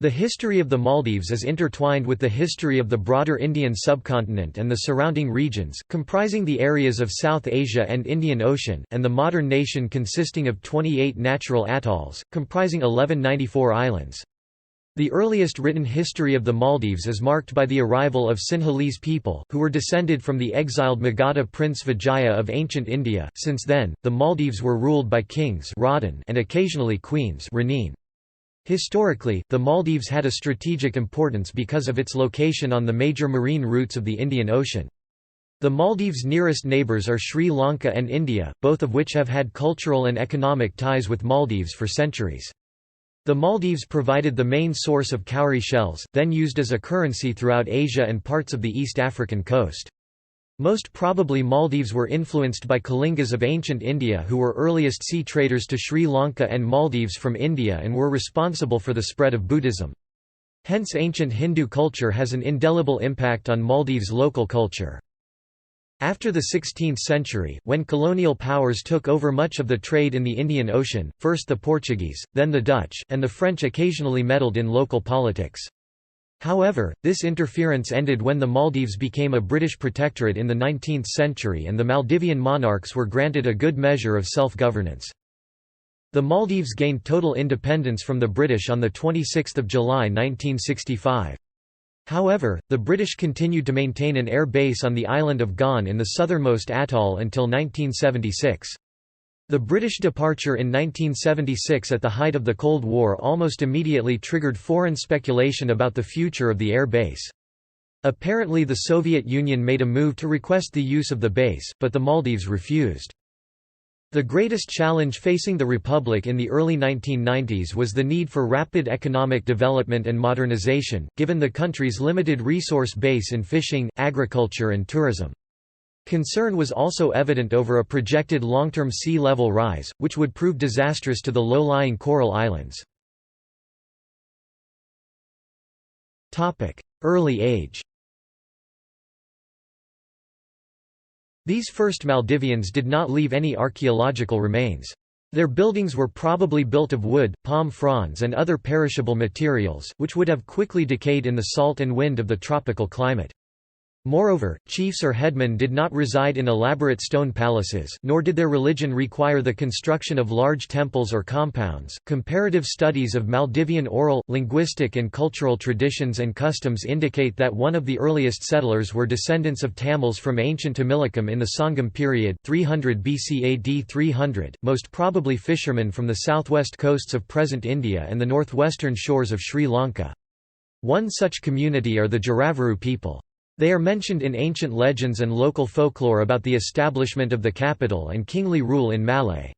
The history of the Maldives is intertwined with the history of the broader Indian subcontinent and the surrounding regions, comprising the areas of South Asia and Indian Ocean, and the modern nation consisting of 28 natural atolls, comprising 1194 islands. The earliest written history of the Maldives is marked by the arrival of Sinhalese people, who were descended from the exiled Magadha Prince Vijaya of ancient India. Since then, the Maldives were ruled by kings and occasionally queens. Historically, the Maldives had a strategic importance because of its location on the major marine routes of the Indian Ocean. The Maldives' nearest neighbours are Sri Lanka and India, both of which have had cultural and economic ties with Maldives for centuries. The Maldives provided the main source of cowrie shells, then used as a currency throughout Asia and parts of the East African coast. Most probably Maldives were influenced by Kalingas of ancient India, who were earliest sea traders to Sri Lanka and Maldives from India and were responsible for the spread of Buddhism. Hence ancient Hindu culture has an indelible impact on Maldives' local culture. After the 16th century, when colonial powers took over much of the trade in the Indian Ocean, first the Portuguese, then the Dutch, and the French occasionally meddled in local politics. However, this interference ended when the Maldives became a British protectorate in the 19th century and the Maldivian monarchs were granted a good measure of self-governance. The Maldives gained total independence from the British on 26 July 1965. However, the British continued to maintain an air base on the island of Gone in the southernmost atoll until 1976. The British departure in 1976 at the height of the Cold War almost immediately triggered foreign speculation about the future of the air base. Apparently the Soviet Union made a move to request the use of the base, but the Maldives refused. The greatest challenge facing the Republic in the early 1990s was the need for rapid economic development and modernization, given the country's limited resource base in fishing, agriculture and tourism. Concern was also evident over a projected long-term sea level rise, which would prove disastrous to the low-lying coral islands. Early age. These first Maldivians did not leave any archaeological remains. Their buildings were probably built of wood, palm fronds and other perishable materials, which would have quickly decayed in the salt and wind of the tropical climate. Moreover, chiefs or headmen did not reside in elaborate stone palaces, nor did their religion require the construction of large temples or compounds. Comparative studies of Maldivian oral, linguistic, and cultural traditions and customs indicate that one of the earliest settlers were descendants of Tamils from ancient Tamilakam in the Sangam period, 300 BC AD 300, most probably fishermen from the southwest coasts of present India and the northwestern shores of Sri Lanka. One such community are the Jaravaru people. They are mentioned in ancient legends and local folklore about the establishment of the capital and kingly rule in Malay.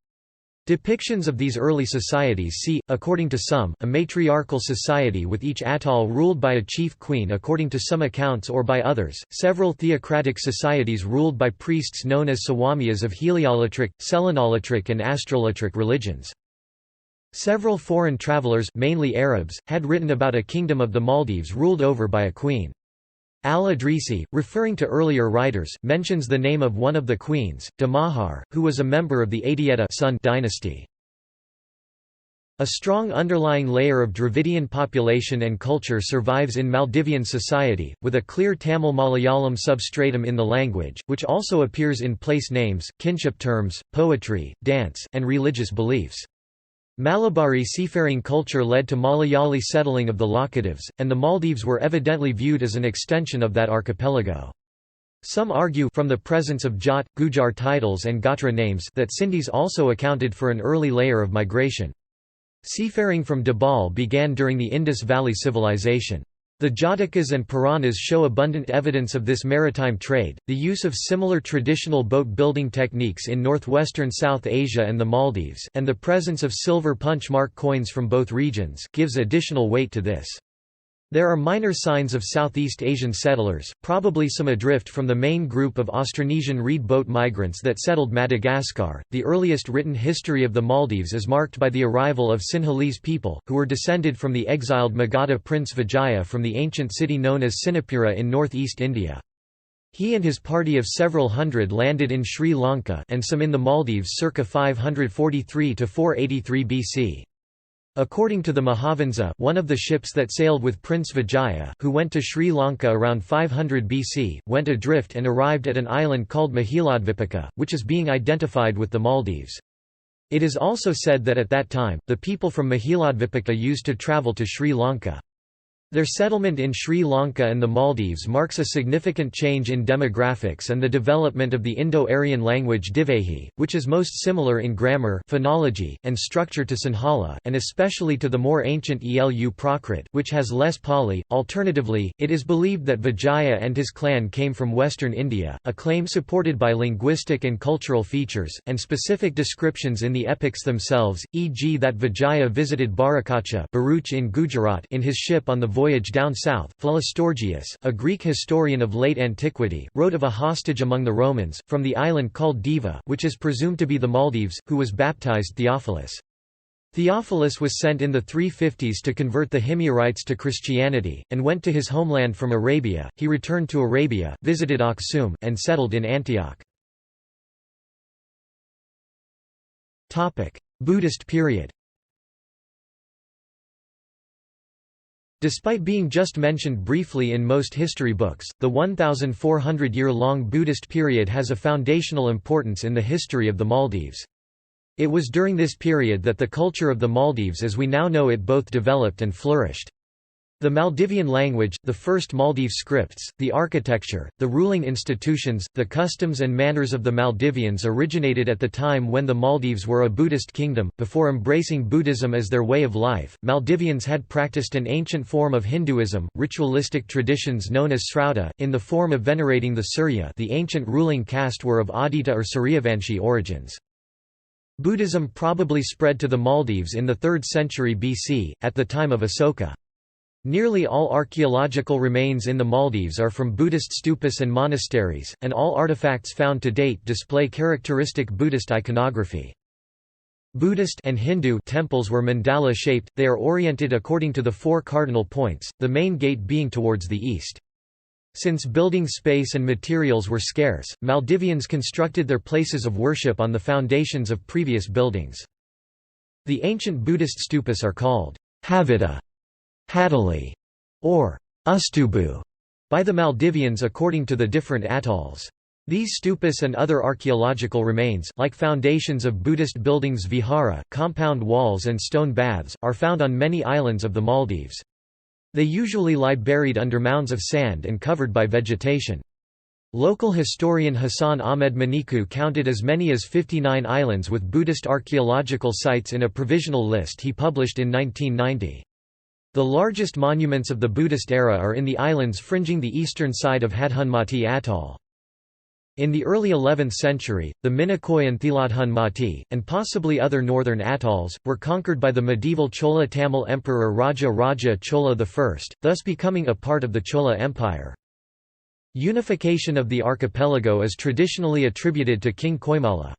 Depictions of these early societies see, according to some, a matriarchal society with each atoll ruled by a chief queen according to some accounts, or by others, several theocratic societies ruled by priests known as Sawamiyas of Heliolatric, Selenolatric and Astrolatric religions. Several foreign travelers, mainly Arabs, had written about a kingdom of the Maldives ruled over by a queen. Al-Idrisi, referring to earlier writers, mentions the name of one of the queens, Damahar, who was a member of the Adieta Sun dynasty. A strong underlying layer of Dravidian population and culture survives in Maldivian society, with a clear Tamil-Malayalam substratum in the language, which also appears in place names, kinship terms, poetry, dance, and religious beliefs. Malabari seafaring culture led to Malayali settling of the Laccadives, and the Maldives were evidently viewed as an extension of that archipelago. Some argue from the presence of Jat, Gujar titles and Gotra names that Sindhis also accounted for an early layer of migration. Seafaring from Dabal began during the Indus Valley Civilization. The Jatakas and Puranas show abundant evidence of this maritime trade. The use of similar traditional boat building techniques in northwestern South Asia and the Maldives, and the presence of silver punch mark coins from both regions, gives additional weight to this. There are minor signs of Southeast Asian settlers, probably some adrift from the main group of Austronesian reed boat migrants that settled Madagascar. The earliest written history of the Maldives is marked by the arrival of Sinhalese people, who were descended from the exiled Magadha Prince Vijaya from the ancient city known as Sinapura in northeast India. He and his party of several hundred landed in Sri Lanka and some in the Maldives circa 543 to 483 BC. According to the Mahavansa, one of the ships that sailed with Prince Vijaya, who went to Sri Lanka around 500 BC, went adrift and arrived at an island called Mahiladvipaka, which is being identified with the Maldives. It is also said that at that time, the people from Mahiladvipaka used to travel to Sri Lanka. Their settlement in Sri Lanka and the Maldives marks a significant change in demographics and the development of the Indo-Aryan language Divehi, which is most similar in grammar, phonology, and structure to Sinhala, and especially to the more ancient Elu Prakrit, which has less Pali. Alternatively, it is believed that Vijaya and his clan came from western India, a claim supported by linguistic and cultural features, and specific descriptions in the epics themselves, e.g. that Vijaya visited Barakacha Bharuch in Gujarat in his ship on the voyage down south. Philostorgius, a Greek historian of late antiquity, wrote of a hostage among the Romans, from the island called Diva, which is presumed to be the Maldives, who was baptized Theophilus. Theophilus was sent in the 350s to convert the Himyarites to Christianity, and went to his homeland from Arabia. He returned to Arabia, visited Aksum, and settled in Antioch. Buddhist period. Despite being just mentioned briefly in most history books, the 1,400-year-long Buddhist period has a foundational importance in the history of the Maldives. It was during this period that the culture of the Maldives as we now know it both developed and flourished. The Maldivian language, the first Maldives scripts, the architecture, the ruling institutions, the customs and manners of the Maldivians originated at the time when the Maldives were a Buddhist kingdom. Before embracing Buddhism as their way of life, Maldivians had practiced an ancient form of Hinduism, ritualistic traditions known as Srauta, in the form of venerating the Surya. The ancient ruling caste were of Adita or Suryavanshi origins. Buddhism probably spread to the Maldives in the 3rd century BC, at the time of Asoka. Nearly all archaeological remains in the Maldives are from Buddhist stupas and monasteries, and all artifacts found to date display characteristic Buddhist iconography. Buddhist and Hindu temples were mandala-shaped, they are oriented according to the 4 cardinal points, the main gate being towards the east. Since building space and materials were scarce, Maldivians constructed their places of worship on the foundations of previous buildings. The ancient Buddhist stupas are called Havita, Hadali, or Ustubu by the Maldivians according to the different atolls. These stupas and other archaeological remains, like foundations of Buddhist buildings vihara, compound walls and stone baths, are found on many islands of the Maldives. They usually lie buried under mounds of sand and covered by vegetation. Local historian Hassan Ahmed Maniku counted as many as 59 islands with Buddhist archaeological sites in a provisional list he published in 1990. The largest monuments of the Buddhist era are in the islands fringing the eastern side of Hadhunmati Atoll. In the early 11th century, the Minicoy and Thiladhunmati, and possibly other northern atolls, were conquered by the medieval Chola Tamil Emperor Raja Chola I, thus becoming a part of the Chola Empire. Unification of the archipelago is traditionally attributed to King Koimala.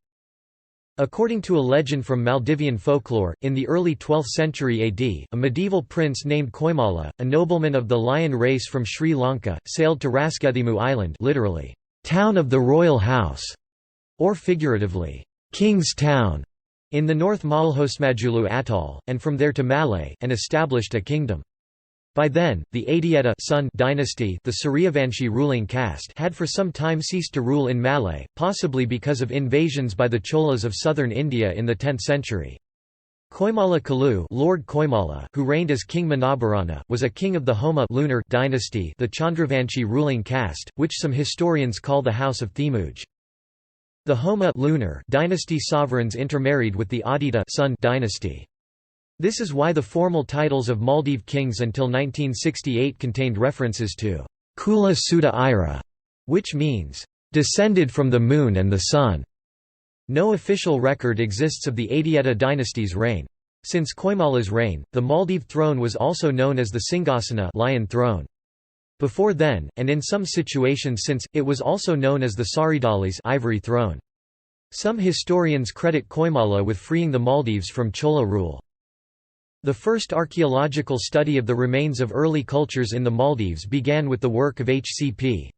According to a legend from Maldivian folklore, in the early 12th century AD, a medieval prince named Koimala, a nobleman of the lion race from Sri Lanka, sailed to Raskethimu Island, literally, "town of the royal house", or figuratively, "King's Town", in the North Malhosmajulu Atoll, and from there to Malay, and established a kingdom. By then, the Adieta Sun dynasty, the Suryavanshi ruling caste, had for some time ceased to rule in Malay, possibly because of invasions by the Cholas of southern India in the 10th century. Koimala Kalu, Lord Koimala, who reigned as King Manabarana, was a king of the Homa lunar dynasty, the Chandravanshi ruling caste, which some historians call the House of Thimuj. The Homa lunar dynasty sovereigns intermarried with the Adita Sun dynasty. This is why the formal titles of Maldive kings until 1968 contained references to Kula Suda Ira, which means, descended from the moon and the sun. No official record exists of the Adieta dynasty's reign. Since Koimala's reign, the Maldive throne was also known as the Singgasana lion throne. Before then, and in some situations since, it was also known as the Saridali's ivory throne. Some historians credit Koimala with freeing the Maldives from Chola rule. The first archaeological study of the remains of early cultures in the Maldives began with the work of H.C.P.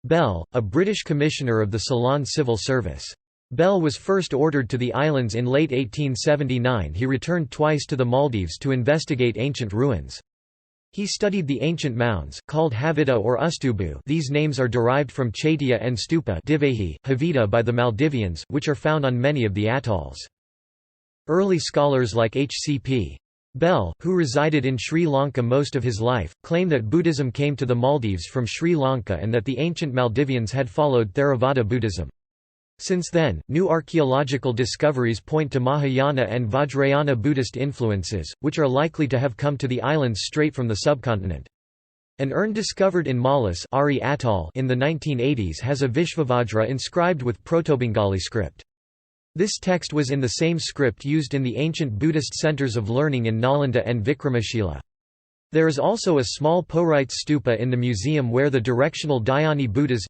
Bell, a British commissioner of the Ceylon Civil Service. Bell was first ordered to the islands in late 1879. He returned twice to the Maldives to investigate ancient ruins. He studied the ancient mounds, called Havita or Ustubu. These names are derived from Chaitya and Stupa Divehi, Havita by the Maldivians, which are found on many of the atolls. Early scholars like H.C.P. Bell, who resided in Sri Lanka most of his life, claim that Buddhism came to the Maldives from Sri Lanka and that the ancient Maldivians had followed Theravada Buddhism. Since then, new archaeological discoveries point to Mahayana and Vajrayana Buddhist influences, which are likely to have come to the islands straight from the subcontinent. An urn discovered in Malus Ari Atoll in the 1980s has a Vishvavajra inscribed with Proto-Bengali script. This text was in the same script used in the ancient Buddhist centers of learning in Nalanda and Vikramashila. There is also a small Porite stupa in the museum where the directional Dhyani Buddhas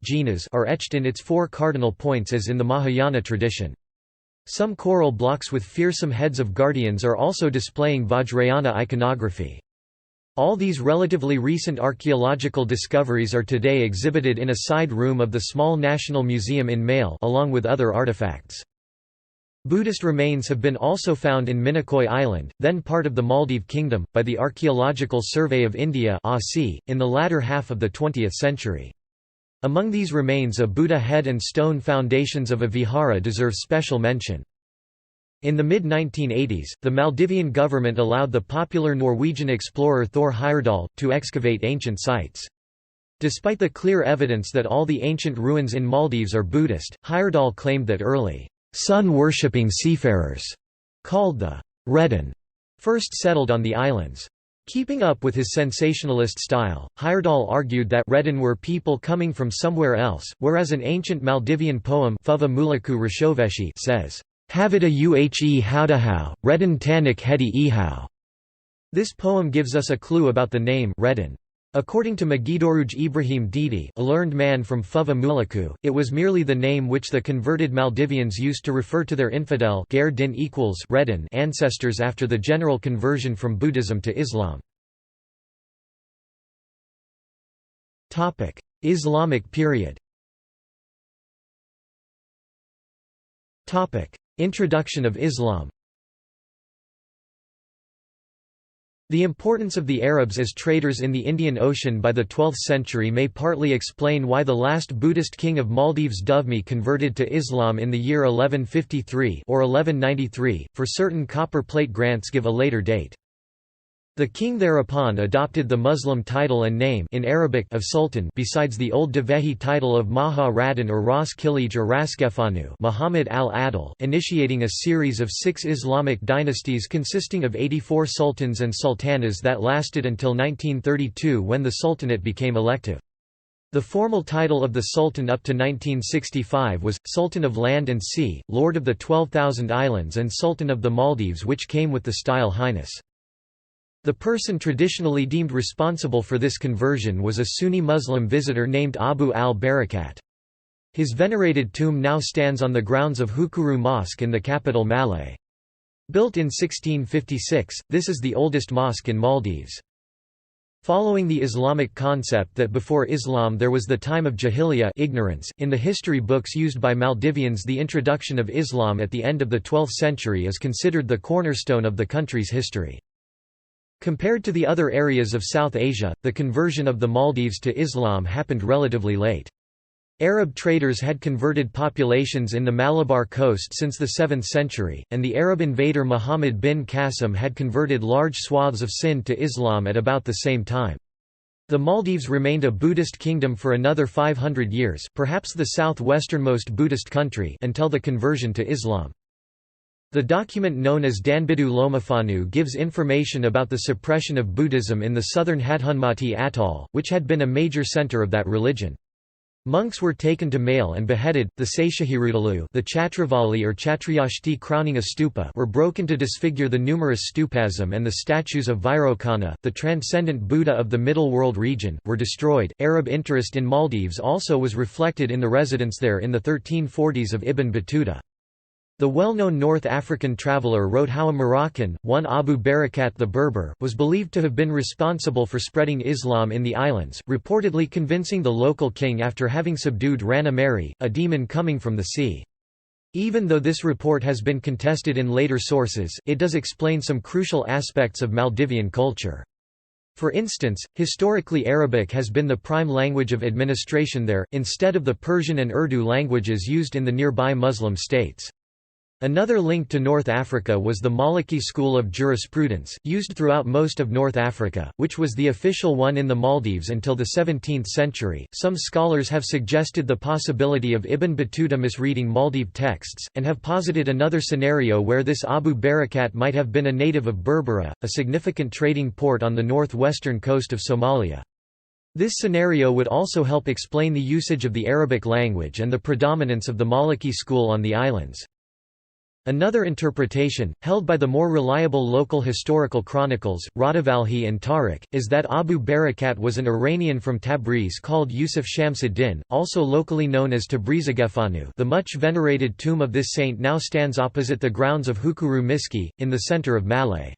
are etched in its 4 cardinal points as in the Mahayana tradition. Some coral blocks with fearsome heads of guardians are also displaying Vajrayana iconography. All these relatively recent archaeological discoveries are today exhibited in a side room of the small National Museum in Male along with other artifacts. Buddhist remains have been also found in Minicoy Island, then part of the Maldive Kingdom, by the Archaeological Survey of India in the latter half of the 20th century. Among these remains a Buddha head and stone foundations of a vihara deserve special mention. In the mid-1980s, the Maldivian government allowed the popular Norwegian explorer Thor Heyerdahl to excavate ancient sites. Despite the clear evidence that all the ancient ruins in Maldives are Buddhist, Heyerdahl claimed that early sun-worshipping seafarers, called the Redden, first settled on the islands. Keeping up with his sensationalist style, Heyerdahl argued that Redden were people coming from somewhere else, whereas an ancient Maldivian poem Fuva Mulaku Rashoveshi says, Havita uhe haudahau, Redden tanik hedi ihau. This poem gives us a clue about the name Redden. According to Magidoruj Ibrahim Didi, a learned man from Fuva Mulaku, it was merely the name which the converted Maldivians used to refer to their infidel Redden ancestors after the general conversion from Buddhism to Islam. Islamic period. Introduction of Islam. The importance of the Arabs as traders in the Indian Ocean by the 12th century may partly explain why the last Buddhist king of Maldives Duvmi converted to Islam in the year 1153 or 1193, for certain copper plate grants give a later date. The king thereupon adopted the Muslim title and name in Arabic of Sultan besides the old Devehi title of Maha Radin or Ras Kilij or Raskefanu Muhammad al-Adil, initiating a series of 6 Islamic dynasties consisting of 84 sultans and sultanas that lasted until 1932 when the sultanate became elective. The formal title of the sultan up to 1965 was, Sultan of Land and Sea, Lord of the 12,000 Islands and Sultan of the Maldives, which came with the style Highness. The person traditionally deemed responsible for this conversion was a Sunni Muslim visitor named Abu al-Barakat. His venerated tomb now stands on the grounds of Hukuru Mosque in the capital Malé. Built in 1656, this is the oldest mosque in Maldives. Following the Islamic concept that before Islam there was the time of Jahiliyyah ignorance, in the history books used by Maldivians the introduction of Islam at the end of the 12th century is considered the cornerstone of the country's history. Compared to the other areas of South Asia, the conversion of the Maldives to Islam happened relatively late. Arab traders had converted populations in the Malabar coast since the 7th century, and the Arab invader Muhammad bin Qasim had converted large swaths of Sindh to Islam at about the same time. The Maldives remained a Buddhist kingdom for another 500 years, perhaps the southwesternmost Buddhist country, until the conversion to Islam. The document known as Danbidu Lomafanu gives information about the suppression of Buddhism in the southern Hadhunmati Atoll, which had been a major center of that religion. Monks were taken to Male and beheaded. The Seshahirudallu, the Chatravali or Chatriyashti crowning a stupa, were broken to disfigure the numerous stupasm, and the statues of Vairocana, the transcendent Buddha of the Middle World region, were destroyed. Arab interest in Maldives also was reflected in the residence there in the 1340s of Ibn Battuta. The well-known North African traveller wrote how a Moroccan, one Abu Barakat the Berber, was believed to have been responsible for spreading Islam in the islands, reportedly convincing the local king after having subdued Rana Mary, a demon coming from the sea. Even though this report has been contested in later sources, it does explain some crucial aspects of Maldivian culture. For instance, historically Arabic has been the prime language of administration there, instead of the Persian and Urdu languages used in the nearby Muslim states. Another link to North Africa was the Maliki school of jurisprudence, used throughout most of North Africa, which was the official one in the Maldives until the 17th century. Some scholars have suggested the possibility of Ibn Battuta misreading Maldive texts, and have posited another scenario where this Abu Barakat might have been a native of Berbera, a significant trading port on the northwestern coast of Somalia. This scenario would also help explain the usage of the Arabic language and the predominance of the Maliki school on the islands. Another interpretation, held by the more reliable local historical chronicles, Radavalhi and Tariq, is that Abu Barakat was an Iranian from Tabriz called Yusuf Shamsuddin, also locally known as Tabrizagefanu. The much venerated tomb of this saint now stands opposite the grounds of Hukuru Miski, in the center of Malé.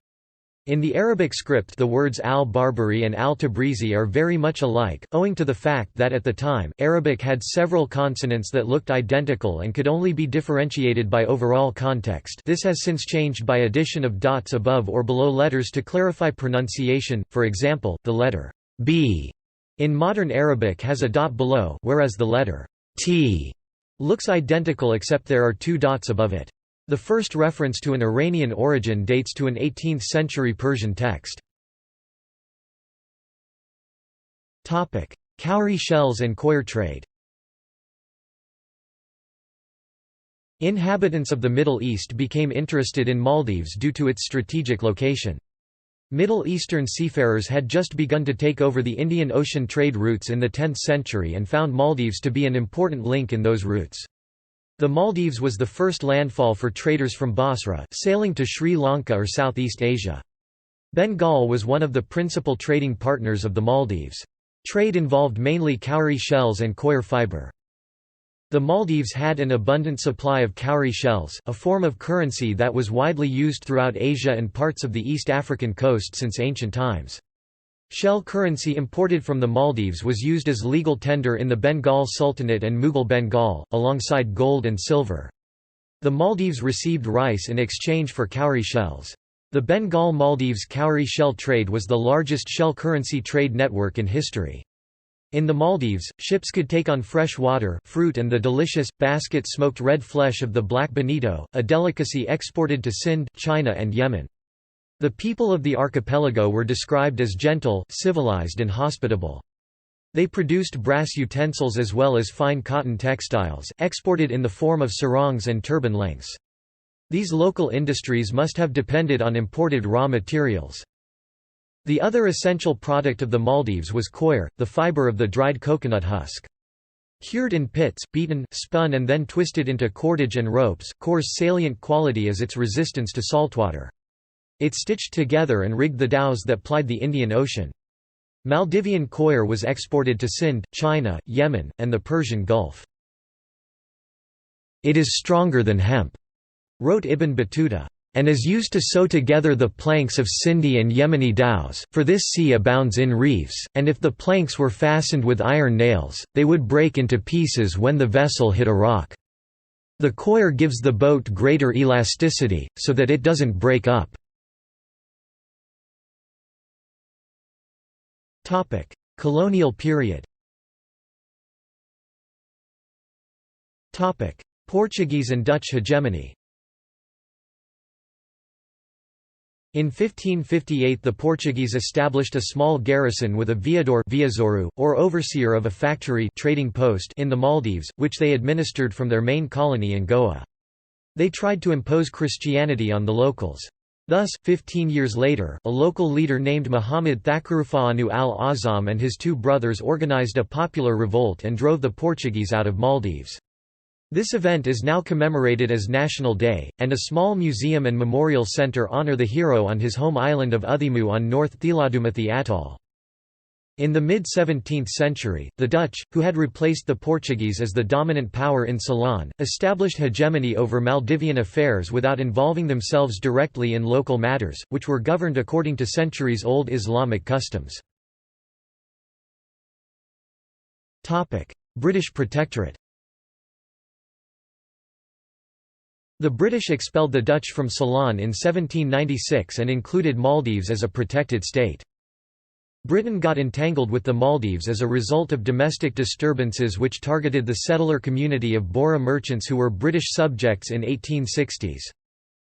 In the Arabic script the words al-Barbari and al-Tabrizi are very much alike, owing to the fact that at the time, Arabic had several consonants that looked identical and could only be differentiated by overall context. This has since changed by addition of dots above or below letters to clarify pronunciation. For example, the letter b in modern Arabic has a dot below, whereas the letter t looks identical except there are two dots above it. The first reference to an Iranian origin dates to an 18th-century Persian text. Cowrie shells and coir trade. Inhabitants of the Middle East became interested in Maldives due to its strategic location. Middle Eastern seafarers had just begun to take over the Indian Ocean trade routes in the 10th century and found Maldives to be an important link in those routes. The Maldives was the first landfall for traders from Basra, sailing to Sri Lanka or Southeast Asia. Bengal was one of the principal trading partners of the Maldives. Trade involved mainly cowrie shells and coir fiber. The Maldives had an abundant supply of cowrie shells, a form of currency that was widely used throughout Asia and parts of the East African coast since ancient times. Shell currency imported from the Maldives was used as legal tender in the Bengal Sultanate and Mughal Bengal, alongside gold and silver. The Maldives received rice in exchange for cowrie shells. The Bengal-Maldives cowrie shell trade was the largest shell currency trade network in history. In the Maldives, ships could take on fresh water, fruit and the delicious, basket-smoked red flesh of the black bonito, a delicacy exported to Sind, China and Yemen. The people of the archipelago were described as gentle, civilized and hospitable. They produced brass utensils as well as fine cotton textiles, exported in the form of sarongs and turban lengths. These local industries must have depended on imported raw materials. The other essential product of the Maldives was coir, the fiber of the dried coconut husk. Cured in pits, beaten, spun and then twisted into cordage and ropes, coir's salient quality is its resistance to saltwater. It stitched together and rigged the dhows that plied the Indian Ocean. Maldivian coir was exported to Sind, China, Yemen, and the Persian Gulf. "It is stronger than hemp," wrote Ibn Battuta, "and is used to sew together the planks of Sindhi and Yemeni dhows, for this sea abounds in reefs, and if the planks were fastened with iron nails, they would break into pieces when the vessel hit a rock. The coir gives the boat greater elasticity, so that it doesn't break up." Colonial period. Portuguese and Dutch hegemony. In 1558 the Portuguese established a small garrison with a viadouro, or overseer of a factory trading post in the Maldives, which they administered from their main colony in Goa. They tried to impose Christianity on the locals. Thus, 15 years later, a local leader named Muhammad Thakurufa'anu al-Azam and his two brothers organized a popular revolt and drove the Portuguese out of Maldives. This event is now commemorated as National Day, and a small museum and memorial center honor the hero on his home island of Uthimu on North Thiladumathi Atoll. In the mid-17th century, the Dutch, who had replaced the Portuguese as the dominant power in Ceylon, established hegemony over Maldivian affairs without involving themselves directly in local matters, which were governed according to centuries-old Islamic customs. British Protectorate. The British expelled the Dutch from Ceylon in 1796 and included Maldives as a protected state. Britain got entangled with the Maldives as a result of domestic disturbances which targeted the settler community of Bora merchants who were British subjects in 1860s.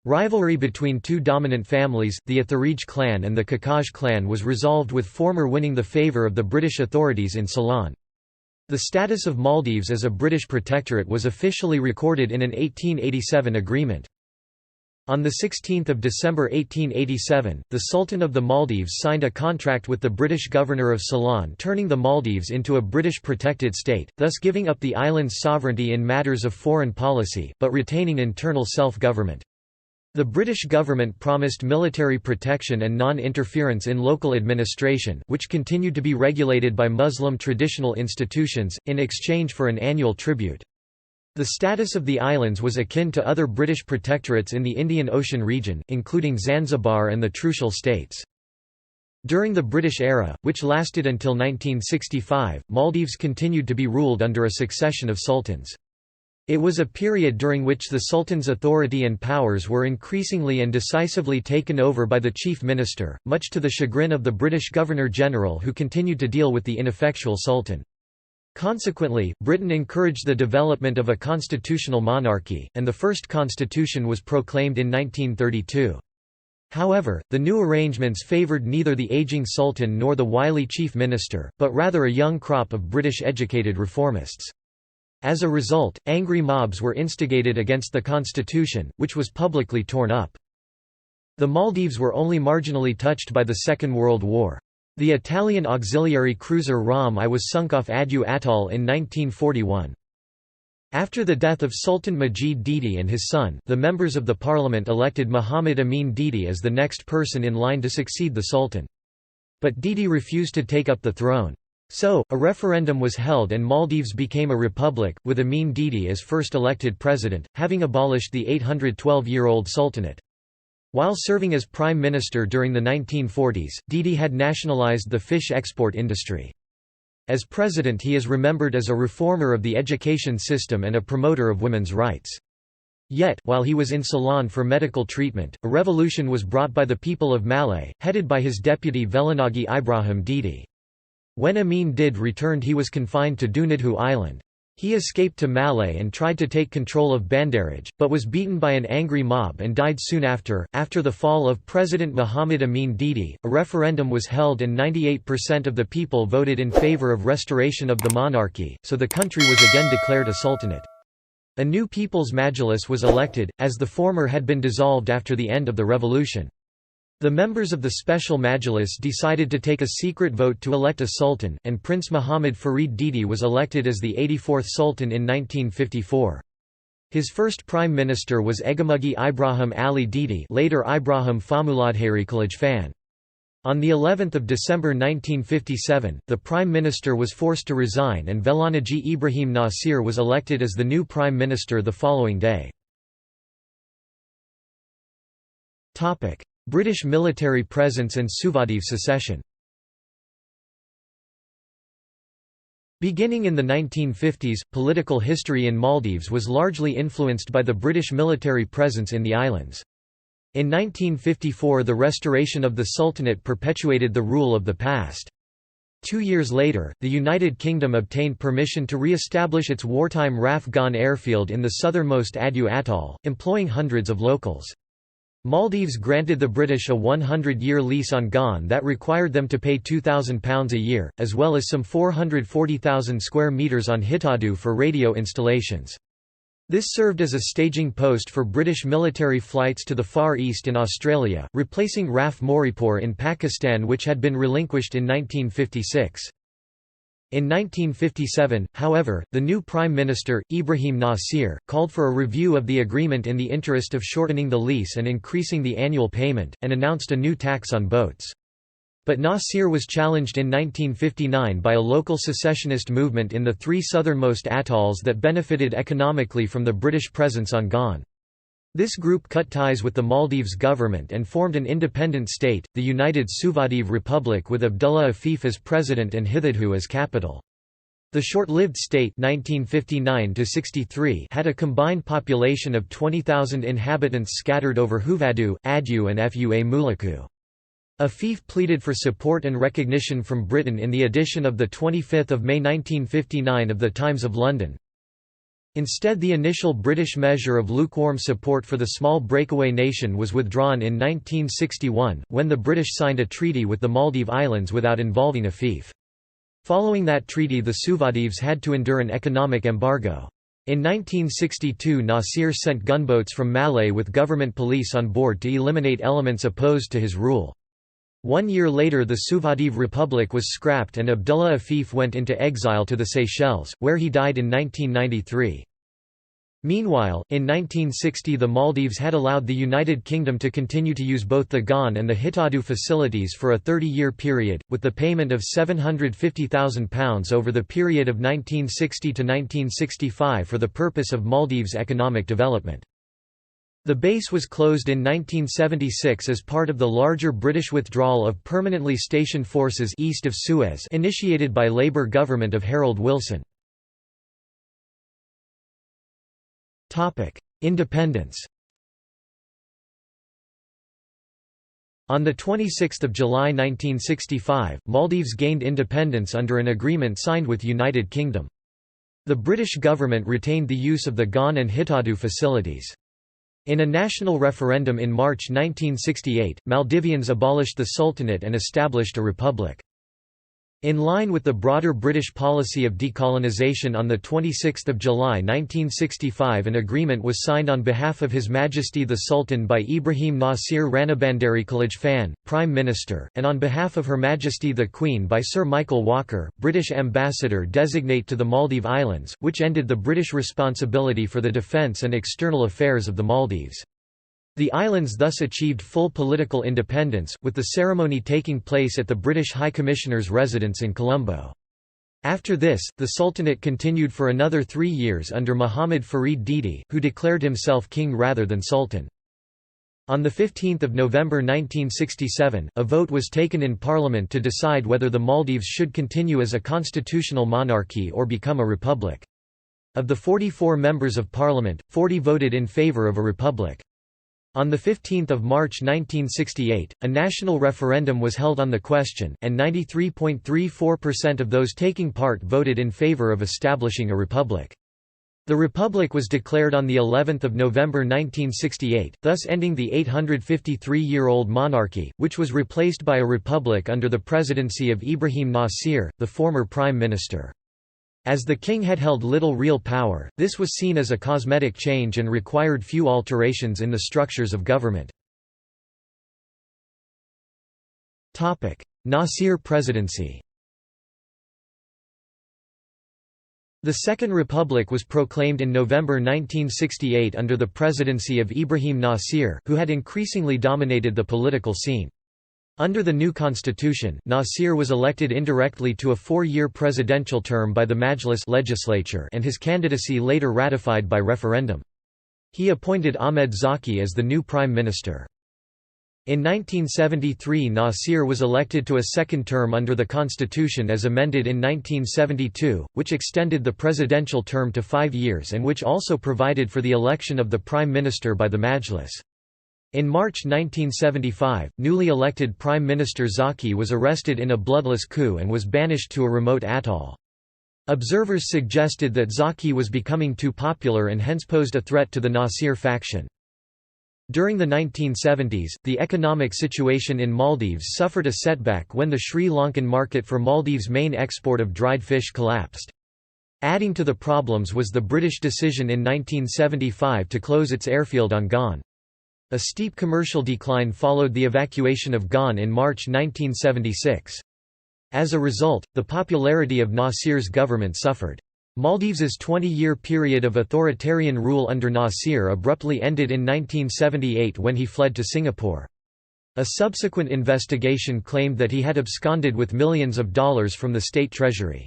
Rivalry between two dominant families, the Atharige clan and the Kakaj clan, was resolved with former winning the favour of the British authorities in Ceylon. The status of Maldives as a British protectorate was officially recorded in an 1887 agreement. On 16 December 1887, the Sultan of the Maldives signed a contract with the British governor of Ceylon turning the Maldives into a British protected state, thus giving up the island's sovereignty in matters of foreign policy, but retaining internal self-government. The British government promised military protection and non-interference in local administration, which continued to be regulated by Muslim traditional institutions, in exchange for an annual tribute. The status of the islands was akin to other British protectorates in the Indian Ocean region, including Zanzibar and the Trucial States. During the British era, which lasted until 1965, Maldives continued to be ruled under a succession of sultans. It was a period during which the sultan's authority and powers were increasingly and decisively taken over by the chief minister, much to the chagrin of the British Governor-General, who continued to deal with the ineffectual sultan. Consequently, Britain encouraged the development of a constitutional monarchy, and the first constitution was proclaimed in 1932. However, the new arrangements favoured neither the ageing sultan nor the wily chief minister, but rather a young crop of British educated reformists. As a result, angry mobs were instigated against the constitution, which was publicly torn up. The Maldives were only marginally touched by the Second World War. The Italian auxiliary cruiser Ram I was sunk off Adu Atoll in 1941. After the death of Sultan Majid Didi and his son, the members of the parliament elected Muhammad Amin Didi as the next person in line to succeed the sultan. But Didi refused to take up the throne. So, a referendum was held and Maldives became a republic, with Amin Didi as first elected president, having abolished the 812-year-old sultanate. While serving as prime minister during the 1940s, Didi had nationalized the fish export industry. As president, he is remembered as a reformer of the education system and a promoter of women's rights. Yet, while he was in Ceylon for medical treatment, a revolution was brought by the people of Malay, headed by his deputy Velanagi Ibrahim Didi. When Amin Did returned, he was confined to Dunidhu Island. He escaped to Malay and tried to take control of Bandaraj, but was beaten by an angry mob and died soon after. After the fall of President Muhammad Amin Didi, a referendum was held and 98% of the people voted in favor of restoration of the monarchy, so the country was again declared a sultanate. A new People's Majlis was elected, as the former had been dissolved after the end of the revolution. The members of the Special Majlis decided to take a secret vote to elect a sultan, and Prince Muhammad Farid Didi was elected as the 84th sultan in 1954. His first prime minister was Egamugi Ibrahim Ali Didi, later Ibrahim Famuladhari Khalaj. On the 11th of December 1957, the prime minister was forced to resign and Velanaji Ibrahim Nasir was elected as the new prime minister the following day. British military presence and Suvadiv secession. Beginning in the 1950s, political history in Maldives was largely influenced by the British military presence in the islands. In 1954, the restoration of the Sultanate perpetuated the rule of the past. 2 years later, the United Kingdom obtained permission to re-establish its wartime Raf Gan airfield in the southernmost Adu Atoll, employing hundreds of locals. Maldives granted the British a 100-year lease on Gan that required them to pay £2,000 a year, as well as some 440,000 square metres on Hitadu for radio installations. This served as a staging post for British military flights to the Far East in Australia, replacing RAF Moripur in Pakistan, which had been relinquished in 1956. In 1957, however, the new Prime Minister, Ibrahim Nasir, called for a review of the agreement in the interest of shortening the lease and increasing the annual payment, and announced a new tax on boats. But Nasir was challenged in 1959 by a local secessionist movement in the three southernmost atolls that benefited economically from the British presence on Gan. This group cut ties with the Maldives government and formed an independent state, the United Suvadiv Republic, with Abdullah Afif as president and Hithadhu as capital. The short-lived state 1959–63 had a combined population of 20,000 inhabitants scattered over Huvadu, Adu and Fua Muluku. Afif pleaded for support and recognition from Britain in the edition of 25 May 1959 of the Times of London. Instead, the initial British measure of lukewarm support for the small breakaway nation was withdrawn in 1961, when the British signed a treaty with the Maldive Islands without involving Afif. Following that treaty, the Suvadives had to endure an economic embargo. In 1962, Nasir sent gunboats from Malé with government police on board to eliminate elements opposed to his rule. 1 year later, the Suvadive Republic was scrapped and Abdullah Afif went into exile to the Seychelles, where he died in 1993. Meanwhile, in 1960 the Maldives had allowed the United Kingdom to continue to use both the Ghan and the Hitadu facilities for a 30-year period, with the payment of £750,000 over the period of 1960 to 1965 for the purpose of Maldives' economic development. The base was closed in 1976 as part of the larger British withdrawal of permanently stationed forces east of Suez initiated by Labour government of Harold Wilson. Independence. On 26 July 1965, Maldives gained independence under an agreement signed with United Kingdom. The British government retained the use of the Ghan and Hitadu facilities. In a national referendum in March 1968, Maldivians abolished the Sultanate and established a republic. In line with the broader British policy of decolonisation, on 26 July 1965 an agreement was signed on behalf of His Majesty the Sultan by Ibrahim Nasir Ranabandari Khalaj, Prime Minister, and on behalf of Her Majesty the Queen by Sir Michael Walker, British Ambassador-designate to the Maldive Islands, which ended the British responsibility for the defence and external affairs of the Maldives. The islands thus achieved full political independence, with the ceremony taking place at the British High Commissioner's residence in Colombo. After this, the Sultanate continued for another 3 years under Muhammad Farid Didi, who declared himself king rather than sultan. On 15 November 1967, a vote was taken in Parliament to decide whether the Maldives should continue as a constitutional monarchy or become a republic. Of the 44 members of Parliament, 40 voted in favour of a republic. On 15 March 1968, a national referendum was held on the question, and 93.34% of those taking part voted in favour of establishing a republic. The republic was declared on the 11th of November 1968, thus ending the 853-year-old monarchy, which was replaced by a republic under the presidency of Ibrahim Nasir, the former prime minister. As the king had held little real power, this was seen as a cosmetic change and required few alterations in the structures of government. Nasir presidency. The Second Republic was proclaimed in November 1968 under the presidency of Ibrahim Nasir, who had increasingly dominated the political scene. Under the new constitution, Nasir was elected indirectly to a 4-year presidential term by the Majlis legislature and his candidacy later ratified by referendum. He appointed Ahmed Zaki as the new prime minister. In 1973, Nasir was elected to a second term under the constitution as amended in 1972, which extended the presidential term to 5 years and which also provided for the election of the prime minister by the Majlis. In March 1975, newly elected Prime Minister Zaki was arrested in a bloodless coup and was banished to a remote atoll. Observers suggested that Zaki was becoming too popular and hence posed a threat to the Nasir faction. During the 1970s, the economic situation in Maldives suffered a setback when the Sri Lankan market for Maldives' main export of dried fish collapsed. Adding to the problems was the British decision in 1975 to close its airfield on Ghan. A steep commercial decline followed the evacuation of Ghan in March 1976. As a result, the popularity of Nasir's government suffered. Maldives' 20-year period of authoritarian rule under Nasir abruptly ended in 1978 when he fled to Singapore. A subsequent investigation claimed that he had absconded with millions of dollars from the state treasury.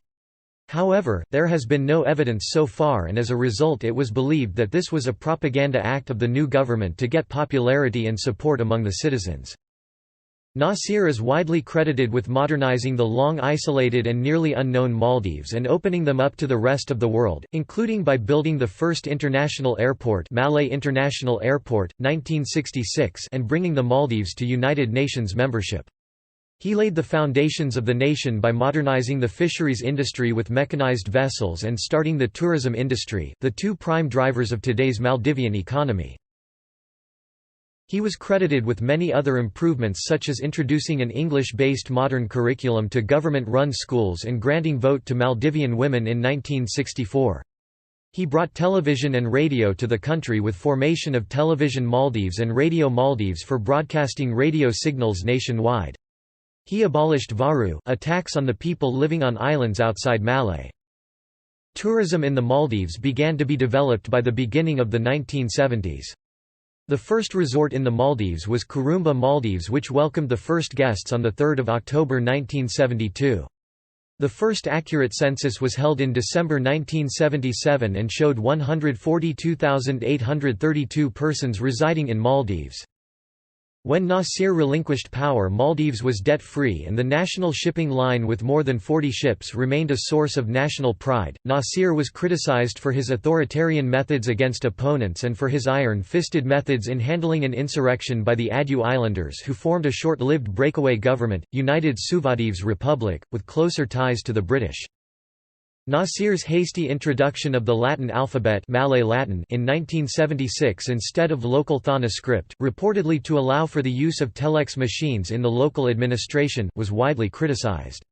However, there has been no evidence so far, and as a result it was believed that this was a propaganda act of the new government to get popularity and support among the citizens. Nasir is widely credited with modernizing the long isolated and nearly unknown Maldives and opening them up to the rest of the world, including by building the first international airport, Malé International Airport, 1966, and bringing the Maldives to United Nations membership. He laid the foundations of the nation by modernizing the fisheries industry with mechanized vessels and starting the tourism industry, the two prime drivers of today's Maldivian economy. He was credited with many other improvements such as introducing an English-based modern curriculum to government-run schools and granting vote to Maldivian women in 1964. He brought television and radio to the country with formation of Television Maldives and Radio Maldives for broadcasting radio signals nationwide. He abolished Varu, a tax on the people living on islands outside Malé. Tourism in the Maldives began to be developed by the beginning of the 1970s. The first resort in the Maldives was Kurumba Maldives, which welcomed the first guests on 3 October 1972. The first accurate census was held in December 1977 and showed 142,832 persons residing in Maldives. When Nasir relinquished power, Maldives was debt-free and the national shipping line with more than 40 ships remained a source of national pride. Nasir was criticized for his authoritarian methods against opponents and for his iron-fisted methods in handling an insurrection by the Adu Islanders, who formed a short-lived breakaway government, United Suvadives Republic, with closer ties to the British. Nasir's hasty introduction of the Latin alphabet Malay Latin in 1976 instead of local Thana script, reportedly to allow for the use of telex machines in the local administration, was widely criticized.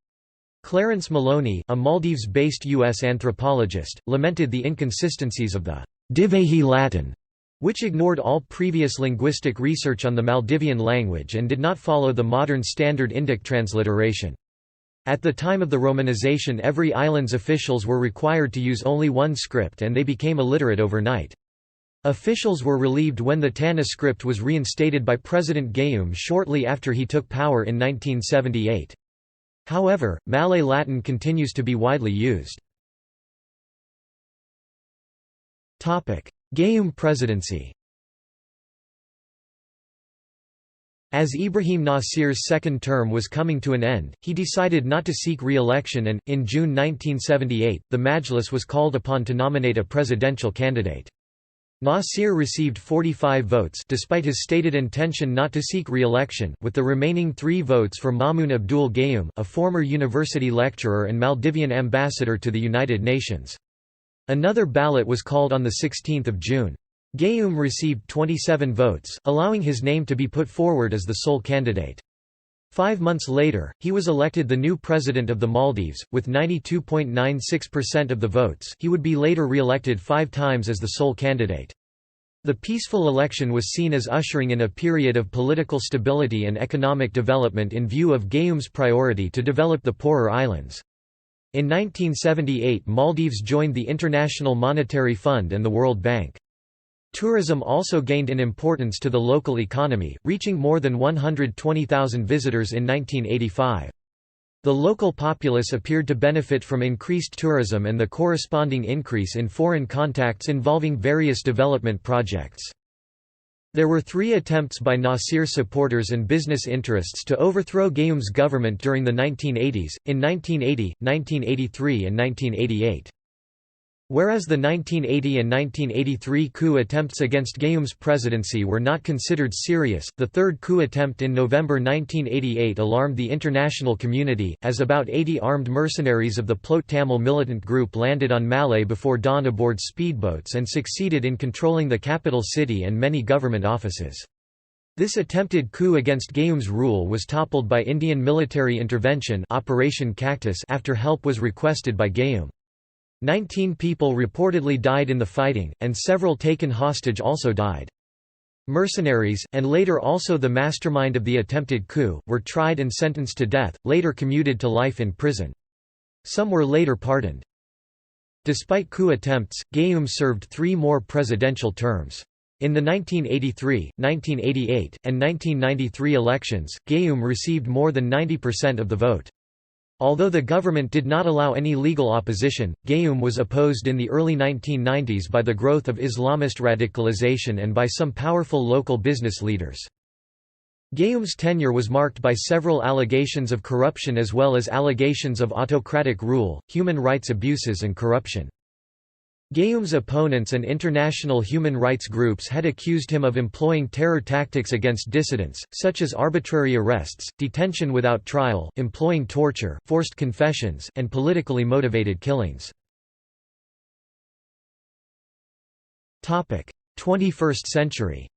Clarence Maloney, a Maldives-based U.S. anthropologist, lamented the inconsistencies of the Divehi Latin, which ignored all previous linguistic research on the Maldivian language and did not follow the modern standard Indic transliteration. At the time of the Romanization, every island's officials were required to use only one script and they became illiterate overnight. Officials were relieved when the Tana script was reinstated by President Gayoom shortly after he took power in 1978. However, Malay Latin continues to be widely used. Gayoom presidency. As Ibrahim Nasir's second term was coming to an end, he decided not to seek re-election and, in June 1978, the Majlis was called upon to nominate a presidential candidate. Nasir received 45 votes despite his stated intention not to seek re-election, with the remaining 3 votes for Mamoun Abdul Gayoom, a former university lecturer and Maldivian ambassador to the United Nations. Another ballot was called on 16 June. Gayoom received 27 votes, allowing his name to be put forward as the sole candidate. 5 months later, he was elected the new president of the Maldives, with 92.96% of the votes. He would be later re-elected 5 times as the sole candidate. The peaceful election was seen as ushering in a period of political stability and economic development in view of Gayoom's priority to develop the poorer islands. In 1978, Maldives joined the International Monetary Fund and the World Bank. Tourism also gained in importance to the local economy, reaching more than 120,000 visitors in 1985. The local populace appeared to benefit from increased tourism and the corresponding increase in foreign contacts involving various development projects. There were 3 attempts by Nasir supporters and business interests to overthrow Gayoom's government during the 1980s, in 1980, 1983 and 1988. Whereas the 1980 and 1983 coup attempts against Gayoom's presidency were not considered serious, the third coup attempt in November 1988 alarmed the international community, as about 80 armed mercenaries of the Plot Tamil militant group landed on Malé before dawn aboard speedboats and succeeded in controlling the capital city and many government offices. This attempted coup against Gayoom's rule was toppled by Indian military intervention Operation Cactus after help was requested by Gayoom. 19 people reportedly died in the fighting, and several taken hostage also died. Mercenaries, and later also the mastermind of the attempted coup, were tried and sentenced to death, later commuted to life in prison. Some were later pardoned. Despite coup attempts, Gayoom served 3 more presidential terms. In the 1983, 1988, and 1993 elections, Gayoom received more than 90% of the vote. Although the government did not allow any legal opposition, Gayoom was opposed in the early 1990s by the growth of Islamist radicalization and by some powerful local business leaders. Gayoom's tenure was marked by several allegations of corruption as well as allegations of autocratic rule, human rights abuses and corruption. Gayoom's opponents and international human rights groups had accused him of employing terror tactics against dissidents, such as arbitrary arrests, detention without trial, employing torture, forced confessions, and politically motivated killings. 21st century.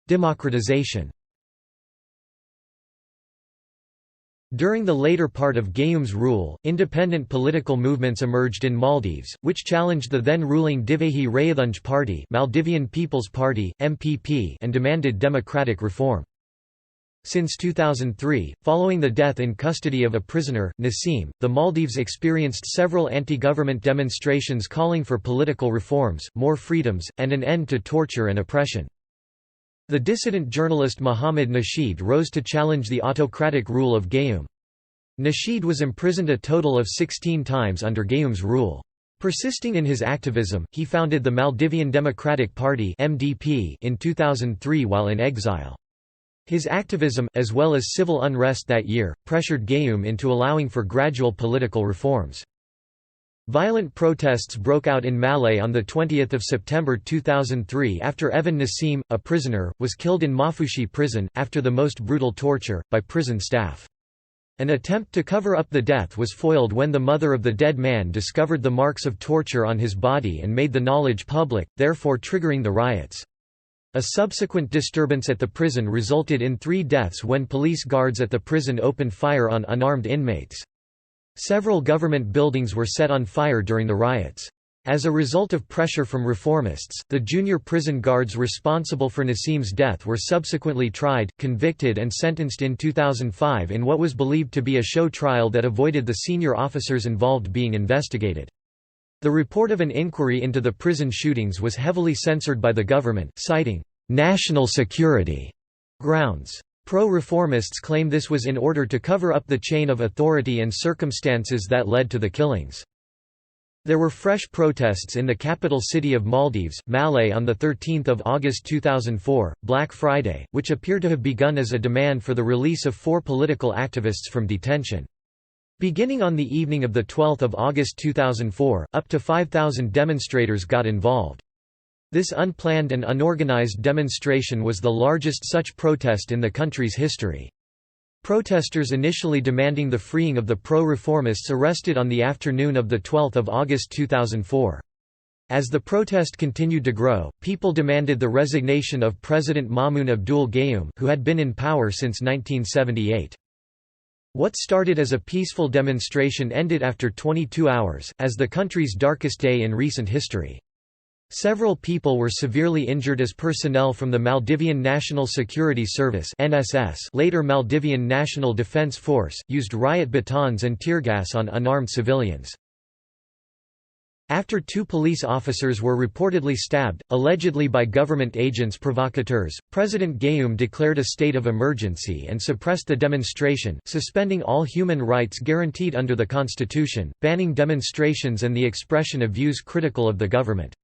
Democratization. During the later part of Gayoom's rule, independent political movements emerged in Maldives, which challenged the then-ruling Divehi Rayathunj Party, Maldivian People's Party (MPP), and demanded democratic reform. Since 2003, following the death in custody of a prisoner, Nassim, the Maldives experienced several anti-government demonstrations calling for political reforms, more freedoms, and an end to torture and oppression. The dissident journalist Muhammad Nasheed rose to challenge the autocratic rule of Gayoom. Nasheed was imprisoned a total of 16 times under Gayoom's rule. Persisting in his activism, he founded the Maldivian Democratic Party (MDP) in 2003 while in exile. His activism, as well as civil unrest that year, pressured Gayoom into allowing for gradual political reforms. Violent protests broke out in Malé on 20 September 2003 after Evan Nassim, a prisoner, was killed in Mafushi prison, after the most brutal torture, by prison staff. An attempt to cover up the death was foiled when the mother of the dead man discovered the marks of torture on his body and made the knowledge public, therefore triggering the riots. A subsequent disturbance at the prison resulted in 3 deaths when police guards at the prison opened fire on unarmed inmates. Several government buildings were set on fire during the riots. As a result of pressure from reformists, the junior prison guards responsible for Nassim's death were subsequently tried, convicted and sentenced in 2005 in what was believed to be a show trial that avoided the senior officers involved being investigated. The report of an inquiry into the prison shootings was heavily censored by the government, citing national security grounds. Pro-reformists claim this was in order to cover up the chain of authority and circumstances that led to the killings. There were fresh protests in the capital city of Maldives, Malé on 13 August 2004, Black Friday, which appear to have begun as a demand for the release of 4 political activists from detention. Beginning on the evening of 12 August 2004, up to 5,000 demonstrators got involved. This unplanned and unorganized demonstration was the largest such protest in the country's history. Protesters initially demanding the freeing of the pro-reformists arrested on the afternoon of 12 August 2004. As the protest continued to grow, people demanded the resignation of President Mamoun Abdul Gayoom, who had been in power since 1978. What started as a peaceful demonstration ended after 22 hours, as the country's darkest day in recent history. Several people were severely injured as personnel from the Maldivian National Security Service (NSS), later Maldivian National Defence Force, used riot batons and tear gas on unarmed civilians. After 2 police officers were reportedly stabbed, allegedly by government agents provocateurs, President Gayoom declared a state of emergency and suppressed the demonstration, suspending all human rights guaranteed under the constitution, banning demonstrations and the expression of views critical of the government.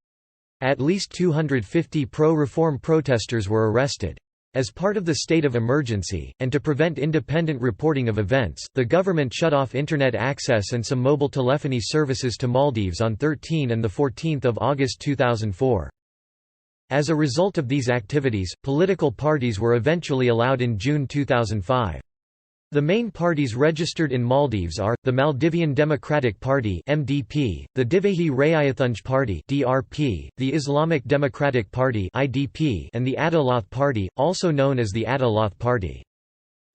At least 250 pro-reform protesters were arrested. As part of the state of emergency, and to prevent independent reporting of events, the government shut off Internet access and some mobile telephony services to Maldives on 13 and 14 August 2004. As a result of these activities, political parties were eventually allowed in June 2005. The main parties registered in Maldives are, the Maldivian Democratic Party (MDP), the Divehi Rayathunj Party (DRP), the Islamic Democratic Party (IDP), and the Adaloth Party, also known as the Adaloth Party.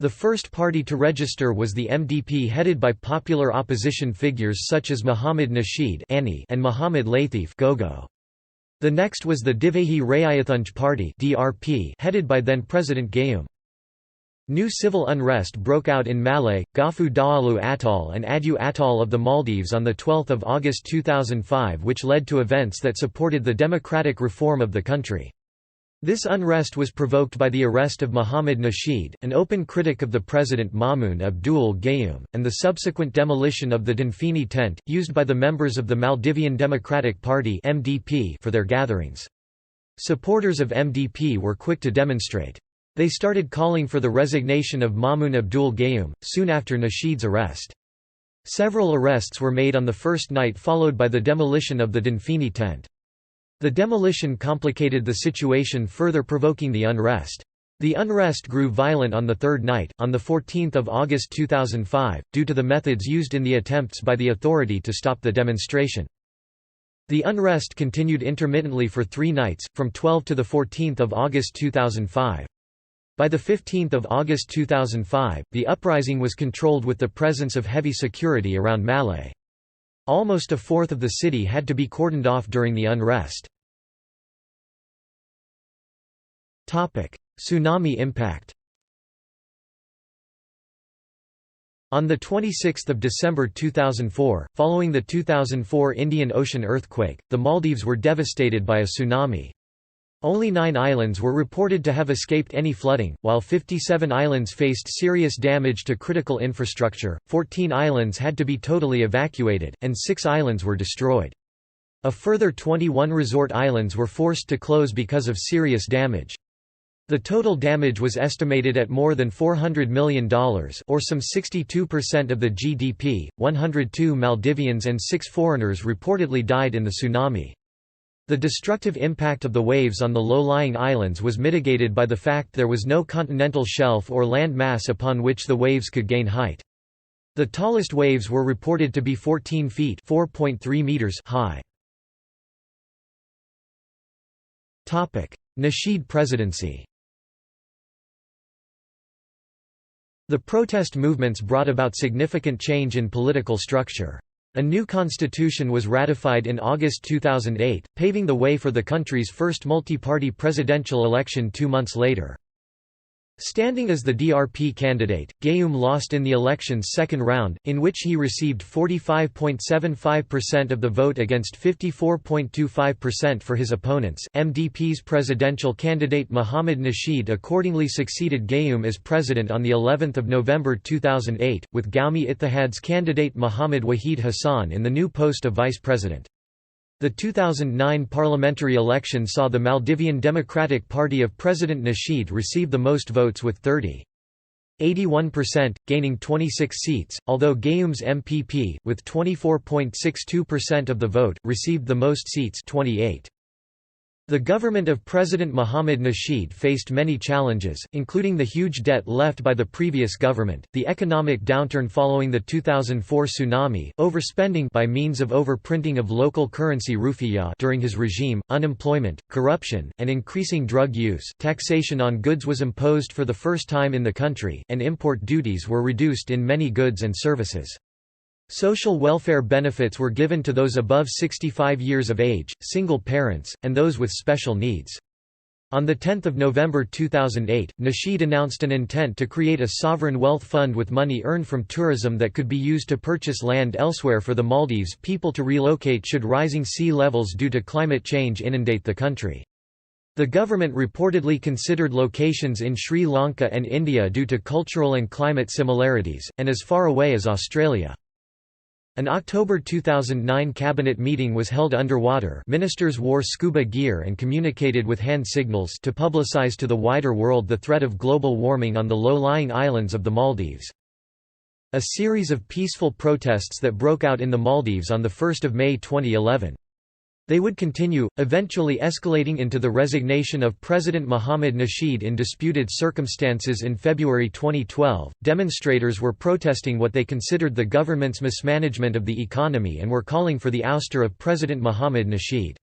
The first party to register was the MDP, headed by popular opposition figures such as Muhammad Nasheed and Muhammad Latif Gogo. The next was the Divehi Rayathunj Party (DRP), headed by then-President Gayoom. New civil unrest broke out in Malé, Gafu Daalu Atoll and Adu Atoll of the Maldives on 12 August 2005, which led to events that supported the democratic reform of the country. This unrest was provoked by the arrest of Muhammad Nasheed, an open critic of the President Mamoun Abdul Gayoom, and the subsequent demolition of the Dinfini tent, used by the members of the Maldivian Democratic Party (MDP) for their gatherings. Supporters of MDP were quick to demonstrate. They started calling for the resignation of Mamun Abdul Gayoom, soon after Nasheed's arrest. Several arrests were made on the first night, followed by the demolition of the Dinfini tent. The demolition complicated the situation, further provoking the unrest. The unrest grew violent on the third night, on 14 August 2005, due to the methods used in the attempts by the authority to stop the demonstration. The unrest continued intermittently for 3 nights, from 12 to 14 August 2005. By 15 August 2005, the uprising was controlled with the presence of heavy security around Malé. Almost a fourth of the city had to be cordoned off during the unrest. Tsunami impact. On 26 December 2004, following the 2004 Indian Ocean earthquake, the Maldives were devastated by a tsunami. Only 9 islands were reported to have escaped any flooding, while 57 islands faced serious damage to critical infrastructure, 14 islands had to be totally evacuated, and 6 islands were destroyed. A further 21 resort islands were forced to close because of serious damage. The total damage was estimated at more than $400 million, or some 62% of the GDP. 102 Maldivians and 6 foreigners reportedly died in the tsunami. The destructive impact of the waves on the low-lying islands was mitigated by the fact there was no continental shelf or land mass upon which the waves could gain height. The tallest waves were reported to be 14 feet (4.3 meters) high. Nasheed presidency. The protest movements brought about significant change in political structure. A new constitution was ratified in August 2008, paving the way for the country's first multi-party presidential election 2 months later. Standing as the DRP candidate, Gayoom lost in the election's second round, in which he received 45.75% of the vote against 54.25% for his opponents. MDP's presidential candidate Mohamed Nasheed accordingly succeeded Gayoom as president on the 11th of November 2008, with Gaumi Ittihad's candidate Mohamed Wahid Hassan in the new post of vice president. The 2009 parliamentary election saw the Maldivian Democratic Party of President Nasheed receive the most votes with 30.81%, gaining 26 seats, although Gayoom's MPP, with 24.62% of the vote, received the most seats, 28. The government of President Mohamed Nasheed faced many challenges, including the huge debt left by the previous government, the economic downturn following the 2004 tsunami, overspending by means of overprinting of local currency rufiya during his regime, unemployment, corruption, and increasing drug use. Taxation on goods was imposed for the first time in the country, and import duties were reduced in many goods and services. Social welfare benefits were given to those above 65 years of age, single parents, and those with special needs. On 10 November 2008, Nasheed announced an intent to create a sovereign wealth fund with money earned from tourism that could be used to purchase land elsewhere for the Maldives people to relocate should rising sea levels due to climate change inundate the country. The government reportedly considered locations in Sri Lanka and India due to cultural and climate similarities, and as far away as Australia. An October 2009 cabinet meeting was held underwater. Ministers wore scuba gear and communicated with hand signals to publicize to the wider world the threat of global warming on the low-lying islands of the Maldives. A series of peaceful protests that broke out in the Maldives on 1 May 2011. They would continue, eventually escalating into the resignation of President Mohamed Nasheed in disputed circumstances in February 2012. Demonstrators were protesting what they considered the government's mismanagement of the economy and were calling for the ouster of President Mohamed Nasheed.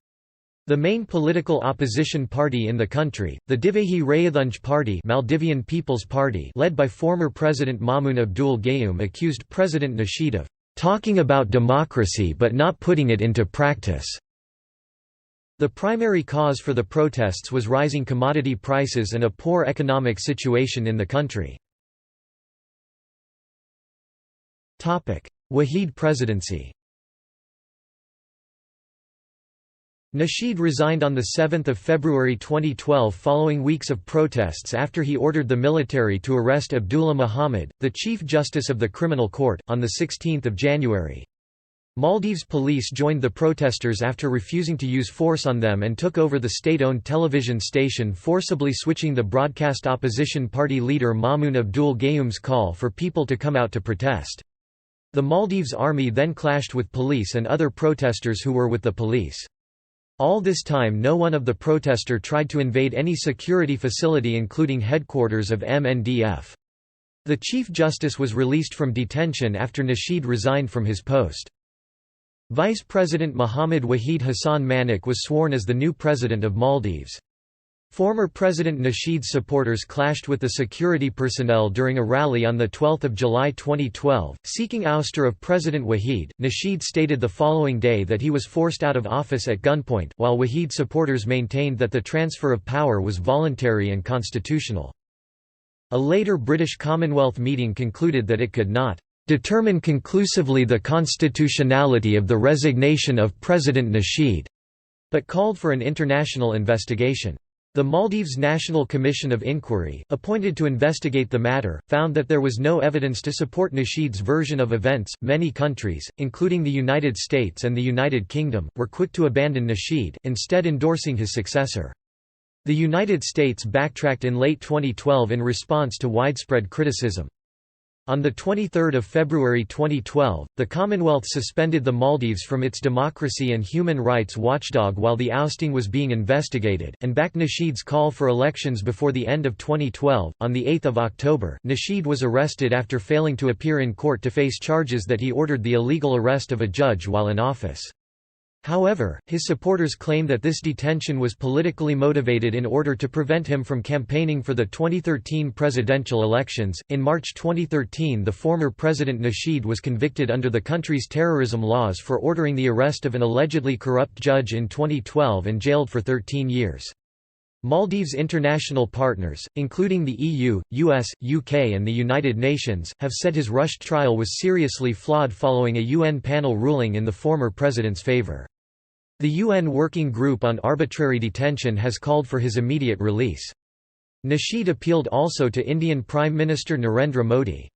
The main political opposition party in the country, the Divehi Rayathunj Party, Maldivian People's Party, led by former President Mamun Abdul Gayoom, accused President Nasheed of talking about democracy but not putting it into practice. The primary cause for the protests was rising commodity prices and a poor economic situation in the country. Wahid presidency. Nasheed resigned on 7 February 2012 following weeks of protests after he ordered the military to arrest Abdullah Mohammed, the Chief Justice of the Criminal Court, on 16 January. Maldives police joined the protesters after refusing to use force on them and took over the state-owned television station, forcibly switching the broadcast opposition party leader Maumoon Abdul Gayoom's call for people to come out to protest. The Maldives army then clashed with police and other protesters who were with the police. All this time no one of the protester tried to invade any security facility including headquarters of MNDF. The Chief Justice was released from detention after Nasheed resigned from his post. Vice President Mohammad Wahid Hassan Manik was sworn as the new president of Maldives. Former President Nasheed's supporters clashed with the security personnel during a rally on 12 July 2012, seeking ouster of President Wahid. Nasheed stated the following day that he was forced out of office at gunpoint, while Wahid supporters maintained that the transfer of power was voluntary and constitutional. A later British Commonwealth meeting concluded that it could not determine conclusively the constitutionality of the resignation of President Nasheed, but called for an international investigation. The Maldives National Commission of Inquiry, appointed to investigate the matter, found that there was no evidence to support Nasheed's version of events. Many countries, including the United States and the United Kingdom, were quick to abandon Nasheed, instead endorsing his successor. The United States backtracked in late 2012 in response to widespread criticism. On 23 February 2012, the Commonwealth suspended the Maldives from its democracy and human rights watchdog while the ousting was being investigated, and backed Nasheed's call for elections before the end of 2012. On 8 October, Nasheed was arrested after failing to appear in court to face charges that he ordered the illegal arrest of a judge while in office. However, his supporters claim that this detention was politically motivated in order to prevent him from campaigning for the 2013 presidential elections. In March 2013, the former President Nasheed was convicted under the country's terrorism laws for ordering the arrest of an allegedly corrupt judge in 2012 and jailed for 13 years. Maldives' international partners, including the EU, US, UK and the United Nations, have said his rushed trial was seriously flawed following a UN panel ruling in the former president's favour. The UN Working Group on Arbitrary Detention has called for his immediate release. Nasheed appealed also to Indian Prime Minister Narendra Modi.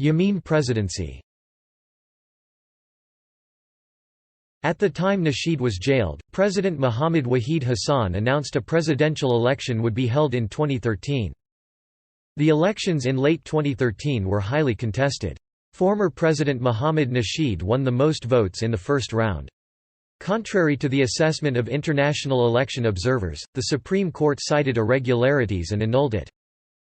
Yamin presidency. At the time Nasheed was jailed, President Mohammad Wahid Hassan announced a presidential election would be held in 2013. The elections in late 2013 were highly contested. Former President Mohammad Nasheed won the most votes in the first round. Contrary to the assessment of international election observers, the Supreme Court cited irregularities and annulled it.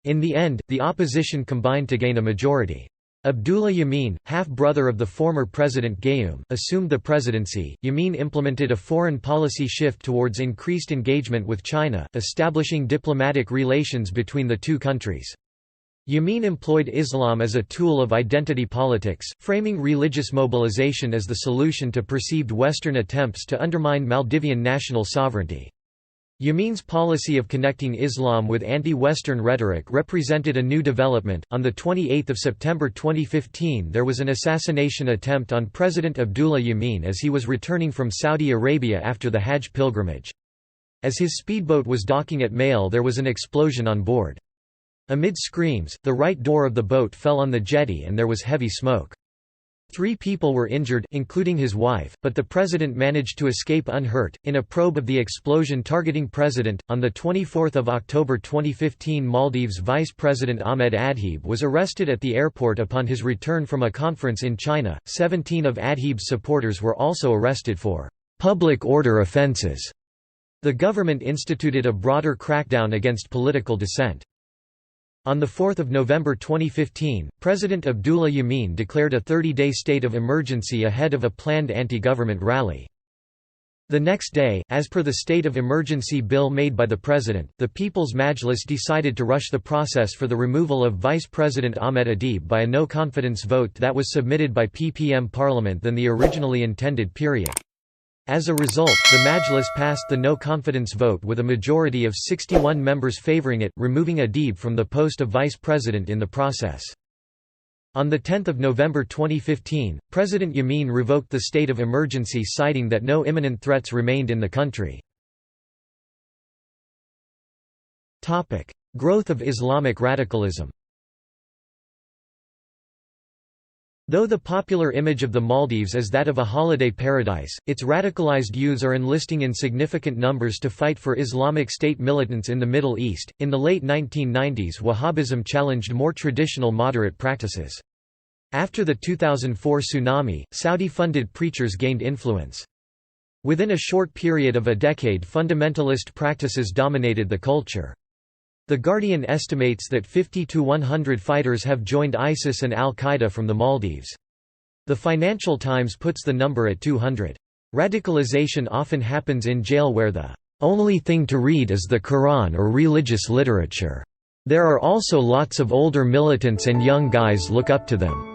In the end, the opposition combined to gain a majority. Abdullah Yamin, half-brother of the former President Gayoom, assumed the presidency. Yamin implemented a foreign policy shift towards increased engagement with China, establishing diplomatic relations between the two countries. Yamin employed Islam as a tool of identity politics, framing religious mobilization as the solution to perceived Western attempts to undermine Maldivian national sovereignty. Yamin's policy of connecting Islam with anti-Western rhetoric represented a new development. On 28 September 2015, there was an assassination attempt on President Abdullah Yamin as he was returning from Saudi Arabia after the Hajj pilgrimage. As his speedboat was docking at Mail, there was an explosion on board. Amid screams, the right door of the boat fell on the jetty and there was heavy smoke. 3 people were injured, including his wife, but the president managed to escape unhurt. In a probe of the explosion targeting President, on 24 October 2015, Maldives Vice President Ahmed Adhib was arrested at the airport upon his return from a conference in China. 17 of Adhib's supporters were also arrested for public order offences. The government instituted a broader crackdown against political dissent. On 4 November 2015, President Abdullah Yamin declared a 30-day state of emergency ahead of a planned anti-government rally. The next day, as per the state of emergency bill made by the president, the People's Majlis decided to rush the process for the removal of Vice President Ahmed Adhib by a no-confidence vote that was submitted by PPM Parliament than the originally intended period. As a result, the Majlis passed the no-confidence vote with a majority of 61 members favouring it, removing Adhib from the post of vice president in the process. On 10 November 2015, President Yamin revoked the state of emergency, citing that no imminent threats remained in the country. Growth of Islamic radicalism. Though the popular image of the Maldives is that of a holiday paradise, its radicalized youths are enlisting in significant numbers to fight for Islamic State militants in the Middle East. In the late 1990s, Wahhabism challenged more traditional moderate practices. After the 2004 tsunami, Saudi-funded preachers gained influence. Within a short period of a decade, fundamentalist practices dominated the culture. The Guardian estimates that 50 to 100 fighters have joined ISIS and al-Qaeda from the Maldives. The Financial Times puts the number at 200. Radicalization often happens in jail where the only thing to read is the Quran or religious literature. There are also lots of older militants and young guys look up to them.